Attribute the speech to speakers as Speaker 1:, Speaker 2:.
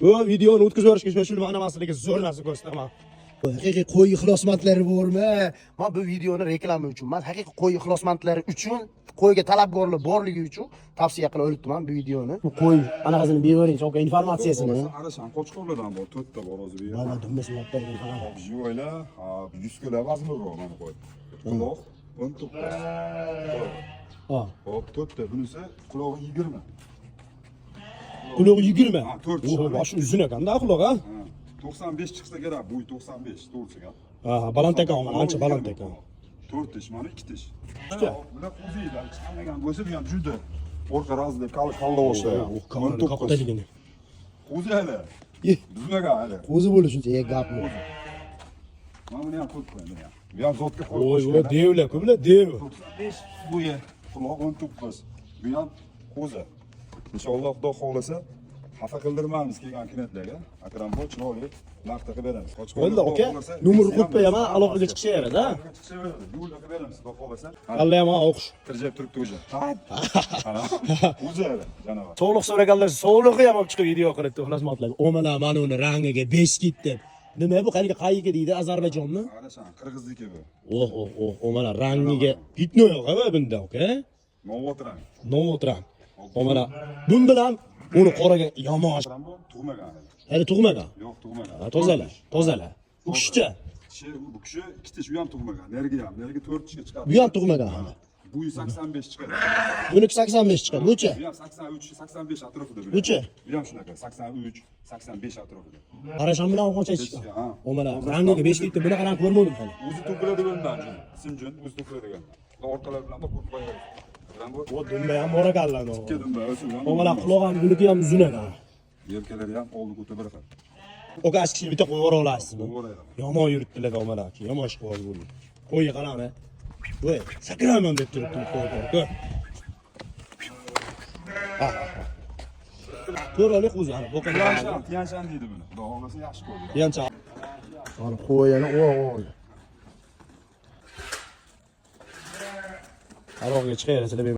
Speaker 1: Bu videoni o'tkazib yuborishga shoshilib anamasligiga zo'r narsa ko'rsataman. Haqiqiy qo'y ixlosmandlari bormi? Men bu videoni reklama uchun emas, haqiqiy qo'y ixlosmandlari uchun, qo'yga talabgorlar borligi uchun tavsiya qilib o'tibman bu videoni. Bu qo'y anaqasini bering, cho'qa informatsiyasini.
Speaker 2: Arashan qo'chqorlardan bor, 4 ta bor o'zi bu yerda.
Speaker 1: Mana dummaslar qilgan.
Speaker 2: Jivoylar, 100 kilo vazniroq mana qo'y. Quloq 19.
Speaker 1: Ha.
Speaker 2: Hop, 4 ta. Bunisi qulog'i 20.
Speaker 1: Quloq 20.
Speaker 2: Ha, 4.
Speaker 1: Oho, shu uzun ekan-da quloq, ha?
Speaker 2: 95 chiqsa kerak, bo'y 95, to'g'risiga.
Speaker 1: Ha, baland ekan, ancha baland ekan.
Speaker 2: 4 tish, mana 2 tish. Bular qo'ziylar, chiqmagan bo'lsa bu ham juda orqa razli kalla boshlaydi.
Speaker 1: 19.
Speaker 2: Qo'zi hali. Bizmaga hali.
Speaker 1: Qo'zi bo'lish uchun gapmi?
Speaker 2: Mana buni ham qo'yib qo'ying, buni ham. Bu ham zotga qo'yib.
Speaker 1: Voy, devlar, ko'plar dev.
Speaker 2: 95 bo'yi, quloq 19. Bu ham qo'zi. Inshaalloh Xudo xolasa xafa qildirmaymiz kelgan klientlarga. Akramboy chiroyli vaqt qilib beramiz.
Speaker 1: Bo'ldi, aka. Nomer qo'yib aloqaga chiqishaveradi, ha?
Speaker 2: Chiqishaveradi. Yo'lga qilib beramiz, Xudo xolasa.
Speaker 1: Alla ham o'qish.
Speaker 2: Tirjab turibdi o'zi. O'zi janob.
Speaker 1: Sog'liq so'raganlar sog'lig'i ham olib chiqib video qilibdi, xulosmotlar. Omana mana uni rangiga 5 ketdi. Nima bu qayga deydi? Ozarbayjonmi?
Speaker 2: Arashan qirg'izniki bu.
Speaker 1: Omana rangiga bitno yo'q, ha bunda, aka.
Speaker 2: Novotrang.
Speaker 1: Novotrang. Omana bun bilan uni qoraga yomosh.
Speaker 2: Tug'magan.
Speaker 1: Hali tug'magan.
Speaker 2: Yo'q, tug'magan.
Speaker 1: Tozala. Bu kishicha.
Speaker 2: Bu kishi 2 tish, u ham tug'magan. Nerga 4 tishga chiqadi.
Speaker 1: Bu ham tug'magan hali.
Speaker 2: Bu 85 chiqadi.
Speaker 1: Buniki 85 chiqadi. Bucha?
Speaker 2: Bu ham 83, 85 atrofida.
Speaker 1: Bucha?
Speaker 2: Bu ham shunaqa, 83, 85 atrofida.
Speaker 1: Qarasham bilan qancha chiqqan?
Speaker 2: Ha.
Speaker 1: Omana rangiga 5 ketdi. Bunaqa rang ko'rmadim hali.
Speaker 2: O'zi to'kiladigandan, simjon o'zi to'kiladigan. Orqalar bilan qo'yib qo'yamiz.
Speaker 1: O dumba ham bor ekanlar.
Speaker 2: Ikki dumba o'sib.
Speaker 1: Omana quloq ham buniki ham uzun ekan.
Speaker 2: Yelkalari ham oldi ko'ta bir xil.
Speaker 1: Oka askiga bitta qo'yib yubora olasizmi? Yomon yuribdilar omana aka. Yomon ish qilib bo'ldi. Qo'yga qarang. Voy, sakrayman deb turibdi qo'y. To'rali qo'zi ana bo'kan.
Speaker 2: Tiyanshan deydi buni. Xudo xolasa yaxshi qo'ydi.
Speaker 1: Tiyanshan. Ana qo'yani o'y. Aloqaga chiqaverasizlar.